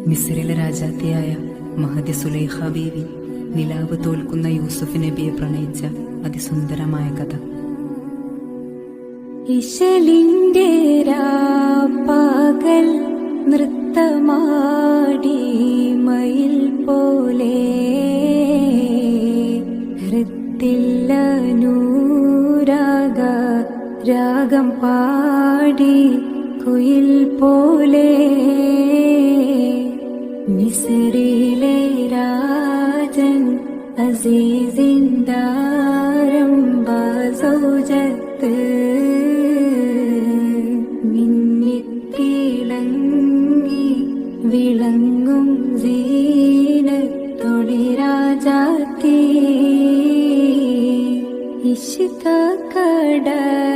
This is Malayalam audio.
മിസ്രിലെ രാജാത്തിയായ മഹദി സുലൈഖ ബീവി നിലാവ് തോൽക്കുന്ന യൂസുഫ് നബിയെ പ്രണയിച്ച അതിസുന്ദരമായ കഥ. ഇശലിന്റെ രാപ്പകൽ നൃത്തമാടി മയിൽ പോലെ ഹൃത്തില്ല നൂരാഗ രാഗം പാടി കുയിൽ പോലെ മിസ്രിലെ രാജൻ അസീസിന്ദാരംബ സൗജത്ത് മിന്നിത്തിളങ്ങി വിളങ്ങും സീനത്തൊളി രാജാത്തി ഇഷ്ക കടൽ